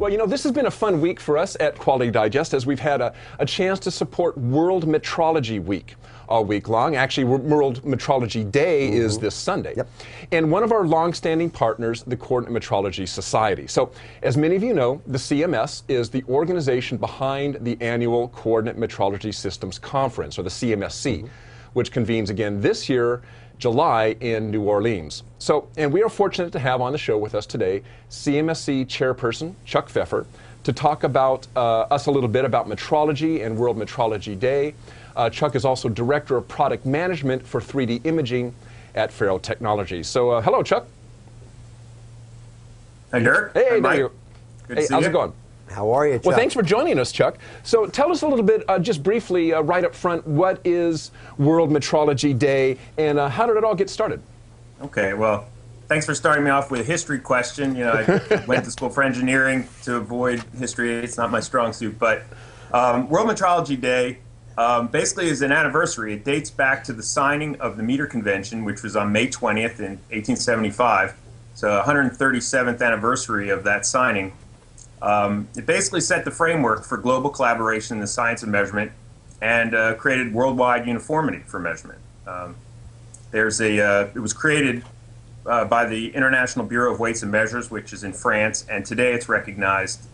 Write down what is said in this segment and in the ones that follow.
Well, you know, this has been a fun week for us at Quality Digest as we've had a chance to support World Metrology Week all week long. Actually, World Metrology Day is this Sunday. Yep. And one of our long-standing partners, the Coordinate Metrology Society. So, as many of you know, the CMS is the organization behind the annual Coordinate Metrology Systems Conference, or the CMSC, which convenes again this year, July, in New Orleans. So, and we are fortunate to have on the show with us today CMSC Chairperson Chuck Pfeffer to talk about us a little bit about metrology and World Metrology Day. Chuck is also Director of Product Management for 3D Imaging at Ferro Technologies. So, hello, Chuck. Hey, Dirk. Hey, Hi, Mike. there you Good Hey, to see how's you. it going? How are you, Chuck? Well, thanks for joining us, Chuck. So tell us a little bit, just briefly, right up front, what is World Metrology Day, and how did it all get started? Okay, well, thanks for starting me off with a history question. You know, I went to school for engineering to avoid history. It's not my strong suit. But World Metrology Day basically is an anniversary. It dates back to the signing of the Meter Convention, which was on May 20th in 1875. So 137th anniversary of that signing. It basically set the framework for global collaboration in the science of measurement and created worldwide uniformity for measurement. It was created by the International Bureau of Weights and Measures, which is in France, and today it's recognized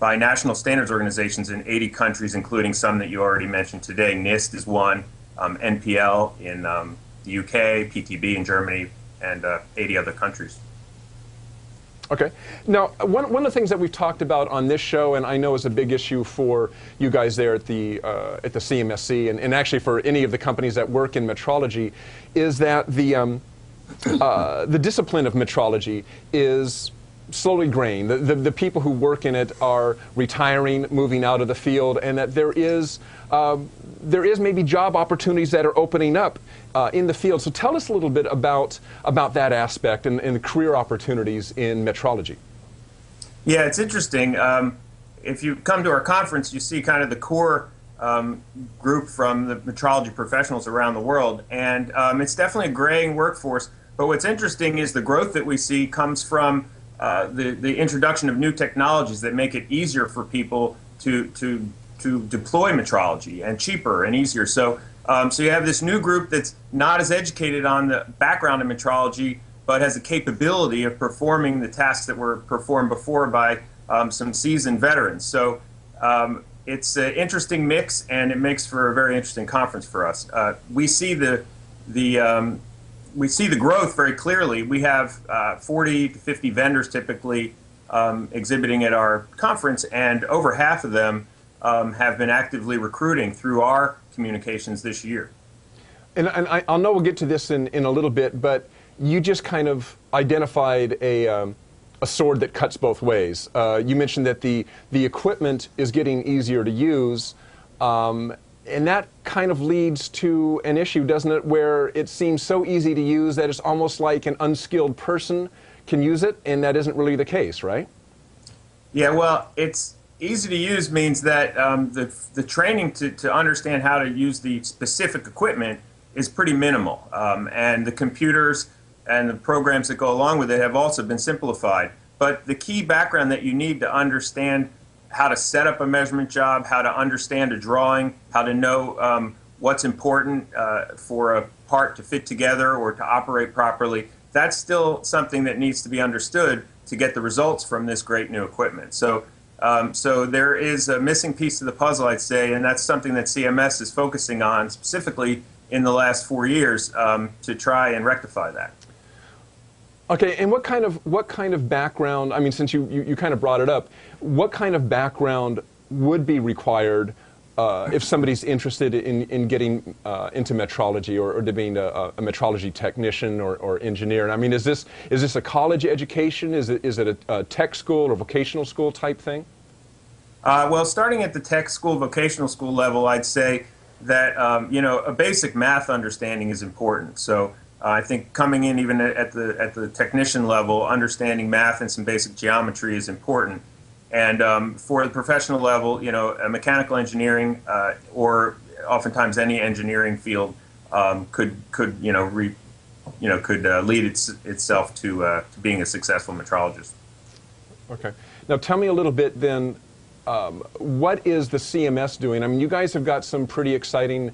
by national standards organizations in 80 countries, including some that you already mentioned today. NIST is one, NPL in the UK, PTB in Germany, and 80 other countries. Okay. Now, one of the things that we've talked about on this show, and I know is a big issue for you guys there at the CMSC, and actually for any of the companies that work in metrology, is that the discipline of metrology is slowly graying. The people who work in it are retiring, moving out of the field, and that there is maybe job opportunities that are opening up in the field. So tell us a little bit about that aspect and the career opportunities in metrology. Yeah, it's interesting. If you come to our conference, you see kind of the core group from the metrology professionals around the world, and it's definitely a graying workforce. But what's interesting is the growth that we see comes from the introduction of new technologies that make it easier for people to deploy metrology, and cheaper and easier. So you have this new group that's not as educated on the background of metrology, but has a capability of performing the tasks that were performed before by some seasoned veterans. So it's an interesting mix, and it makes for a very interesting conference for us. We see the growth very clearly. We have 40 to 50 vendors typically exhibiting at our conference, and over half of them have been actively recruiting through our communications this year. And I know we'll get to this in a little bit, but you just kind of identified a sword that cuts both ways. You mentioned that the equipment is getting easier to use, and that kind of leads to an issue, doesn't it, where it seems so easy to use that it's almost like an unskilled person can use it, and that isn't really the case, right? Yeah, well, it's easy to use means that the training to understand how to use the specific equipment is pretty minimal, and the computers and the programs that go along with it have also been simplified. But the key background that you need to understand how to set up a measurement job, how to understand a drawing, how to know what's important for a part to fit together or to operate properly, that's still something that needs to be understood to get the results from this great new equipment. So there is a missing piece of the puzzle, I'd say, and that's something that CMS is focusing on specifically in the last 4 years to try and rectify that. Okay, and what kind of background, I mean, since you kind of brought it up, what kind of background would be required if somebody's interested in getting into metrology or to being a metrology technician or engineer? And I mean, is this a college education? Is it a tech school or vocational school type thing? Well, starting at the tech school, vocational school level, I'd say that a basic math understanding is important. So I think coming in even at the technician level, understanding math and some basic geometry is important. And for the professional level, a mechanical engineering or oftentimes any engineering field could lead itself to being a successful metrologist. Okay. Now tell me a little bit then, what is the CMS doing? I mean, you guys have got some pretty exciting,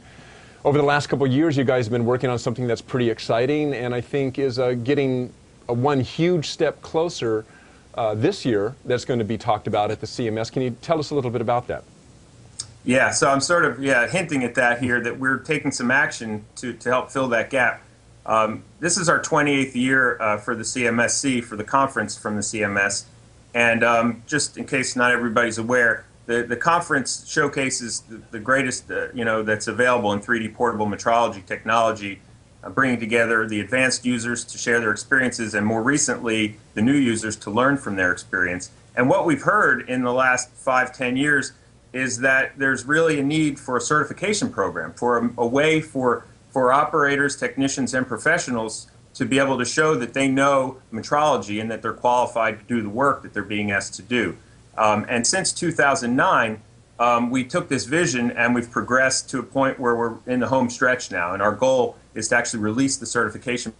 over the last couple of years, you guys have been working on something that's pretty exciting, and I think is getting one huge step closer this year that's going to be talked about at the CMS. Can you tell us a little bit about that? Yeah, so I'm sort of hinting at that here, that we're taking some action to help fill that gap. This is our 28th year for the CMSC, for the conference from the CMS. And just in case not everybody's aware, the conference showcases the greatest that's available in 3D portable metrology technology, bringing together the advanced users to share their experiences, and more recently, the new users to learn from their experience. And what we've heard in the last 5-10 years is that there's really a need for a certification program, for a way for operators, technicians, and professionals to be able to show that they know metrology and that they're qualified to do the work that they're being asked to do. And since 2009, we took this vision and we've progressed to a point where we're in the home stretch now. And our goal is to actually release the certification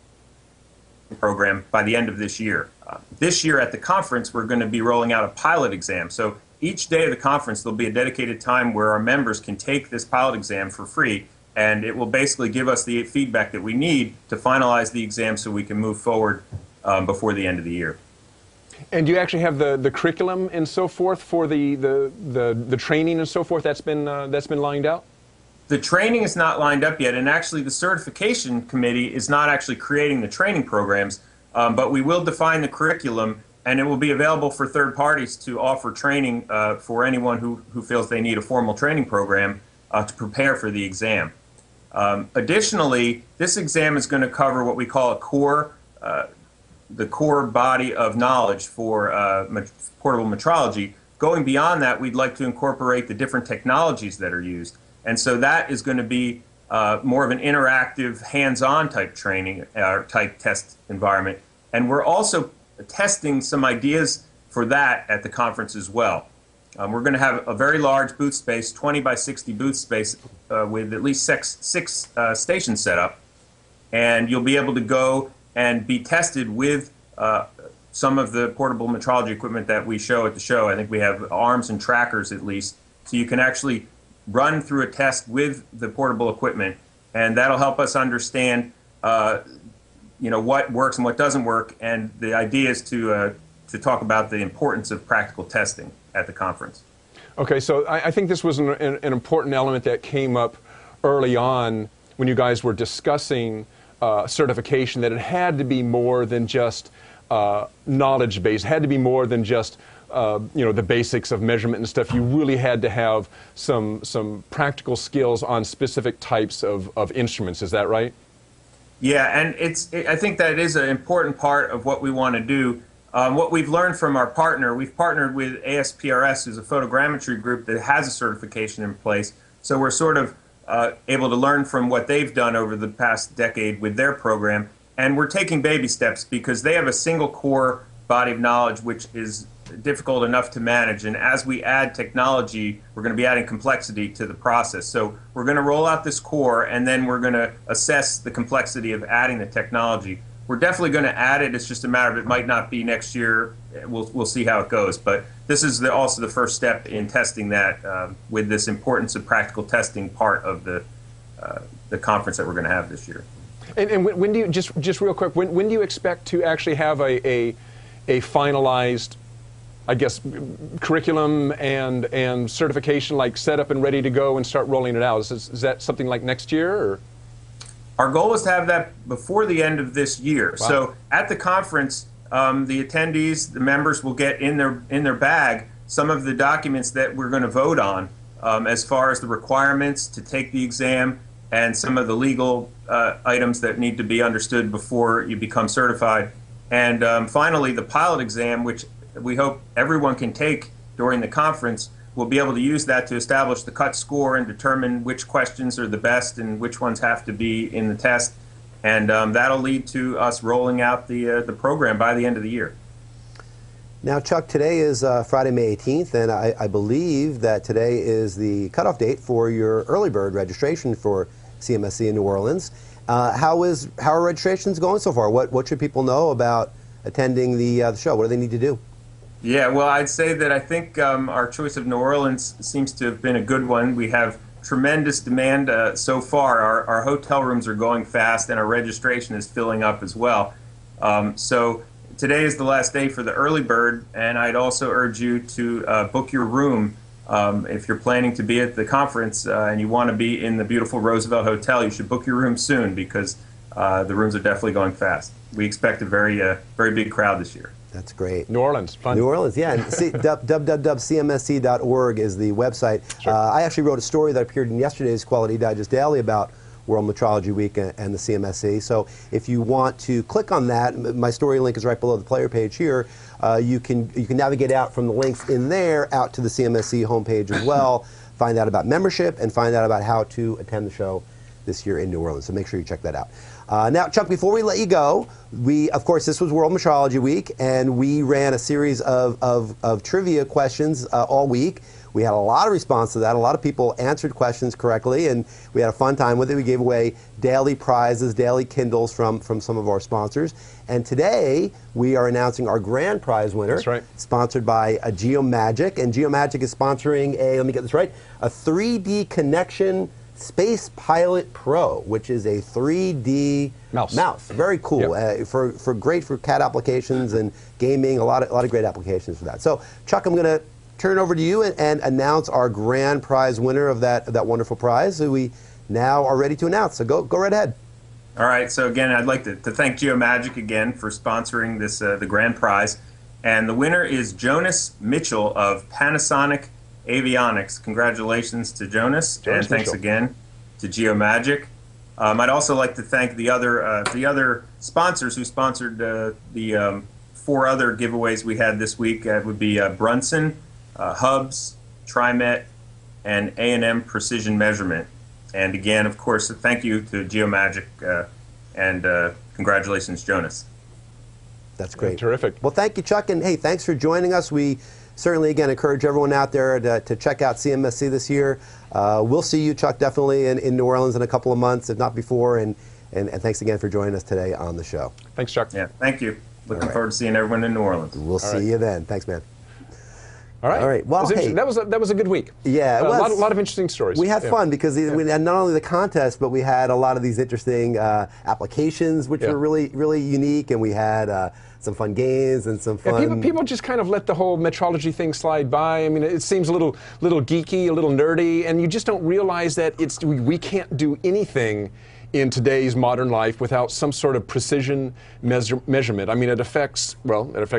program by the end of this year. This year at the conference, we're going to be rolling out a pilot exam. So each day of the conference, there'll be a dedicated time where our members can take this pilot exam for free, and it will basically give us the feedback that we need to finalize the exam so we can move forward before the end of the year. And do you actually have the curriculum and so forth for the training and so forth that's been lined out? The training is not lined up yet, and actually the certification committee is not actually creating the training programs, but we will define the curriculum, and it will be available for third parties to offer training for anyone who feels they need a formal training program to prepare for the exam. Additionally, this exam is going to cover what we call a core, the core body of knowledge for portable metrology. Going beyond that, we'd like to incorporate the different technologies that are used. And so that is going to be more of an interactive, hands-on type training, type test environment. And we're also testing some ideas for that at the conference as well. We're going to have a very large booth space, 20 by 60 booth space, with at least six stations set up. And you'll be able to go and be tested with some of the portable metrology equipment that we show at the show. I think we have arms and trackers at least. So you can actually run through a test with the portable equipment, and that'll help us understand what works and what doesn't work. And the idea is to talk about the importance of practical testing at the conference. Okay, so I think this was an important element that came up early on when you guys were discussing certification, that it had to be more than just knowledge base, had to be more than just the basics of measurement and stuff. You really had to have some practical skills on specific types of instruments. Is that right? Yeah, and I think that is an important part of what we want to do. What we've learned from our partner, we've partnered with ASPRS, who's a photogrammetry group that has a certification in place. So we're sort of able to learn from what they've done over the past decade with their program. And we're taking baby steps because they have a single core body of knowledge which is difficult enough to manage. And as we add technology, we're going to be adding complexity to the process. So we're going to roll out this core, and then we're going to assess the complexity of adding the technology. We're definitely going to add it. It's just a matter of it might not be next year. We'll see how it goes. But this is also the first step in testing that with this importance of practical testing part of the conference that we're going to have this year. And when do you, just real quick, when do you expect to actually have a finalized, I guess, curriculum and certification, like set up and ready to go and start rolling it out? Is that something like next year? Or? Our goal is to have that before the end of this year. Wow. So at the conference, the attendees, the members will get in their bag some of the documents that we're going to vote on as far as the requirements to take the exam and some of the legal items that need to be understood before you become certified. And finally, the pilot exam, which we hope everyone can take during the conference. We'll be able to use that to establish the cut score and determine which questions are the best and which ones have to be in the test. And that'll lead to us rolling out the program by the end of the year. Now, Chuck, today is Friday, May 18th, and I believe that today is the cutoff date for your early bird registration for CMSC in New Orleans. How are registrations going so far? What should people know about attending the show? What do they need to do? Yeah, well, I'd say that I think our choice of New Orleans seems to have been a good one. We have tremendous demand so far. Our hotel rooms are going fast, and our registration is filling up as well. So today is the last day for the early bird, and I'd also urge you to book your room. If you're planning to be at the conference and you want to be in the beautiful Roosevelt Hotel, you should book your room soon because the rooms are definitely going fast. We expect a very big crowd this year. That's great. New Orleans, fun. New Orleans, yeah. And www.cmsc.org is the website. Sure. I actually wrote a story that appeared in yesterday's Quality Digest Daily about World Metrology Week and the CMSC. So if you want to click on that, my story link is right below the player page here. You can navigate out from the links in there out to the CMSC homepage as well. Find out about membership and find out about how to attend the show this year in New Orleans. So make sure you check that out. Now, Chuck, before we let you go, of course, this was World Metrology Week, and we ran a series of trivia questions all week. We had a lot of response to that. A lot of people answered questions correctly, and we had a fun time with it. We gave away daily prizes, daily Kindles from some of our sponsors. And today, we are announcing our grand prize winner. That's right. Sponsored by Geomagic. And Geomagic is sponsoring let me get this right, a 3D Connection Space Pilot Pro, which is a 3D mouse. Very cool. Yep. Great for CAD applications and gaming. A lot of great applications for that. So, Chuck, I'm going to turn it over to you and announce our grand prize winner of that wonderful prize, who we now are ready to announce. So go right ahead. All right. So again, I'd like to thank Geomagic again for sponsoring this the grand prize, and the winner is Jonas Mitchell of Panasonic Avionics. Congratulations to Jonas and thanks Mitchell. again to Geomagic. I'd also like to thank the other sponsors who sponsored the 4 other giveaways we had this week. It would be Brunson, Hubs, TriMet, and A&M Precision Measurement. And again, of course, thank you to Geomagic and congratulations, Jonas. That's great. Yeah, terrific. Well, thank you, Chuck, and hey, thanks for joining us. We certainly, again, encourage everyone out there to check out CMSC this year. We'll see you, Chuck, definitely in New Orleans in a couple of months, if not before, and thanks again for joining us today on the show. Thanks, Chuck. Yeah, thank you. Looking forward to seeing everyone in New Orleans. We'll see you then. Thanks, man. All right. All right. Well, hey, that was a good week. Yeah, a lot of interesting stories. We had fun because we had not only the contest, but we had a lot of these interesting applications, which were really unique, and we had some fun games and some fun. Yeah, people just kind of let the whole metrology thing slide by. I mean, it seems a little geeky, a little nerdy, and you just don't realize that we can't do anything in today's modern life without some sort of precision measurement. I mean, it affects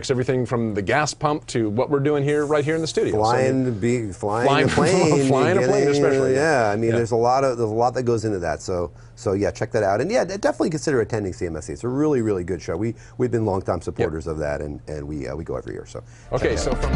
everything from the gas pump to what we're doing right here in the studio. Flying a plane, flying a plane especially. Yeah, I mean, there's a lot that goes into that. So yeah, check that out, and yeah, definitely consider attending CMSC. It's a really good show. We've been longtime supporters of that, and we go every year. So okay, so from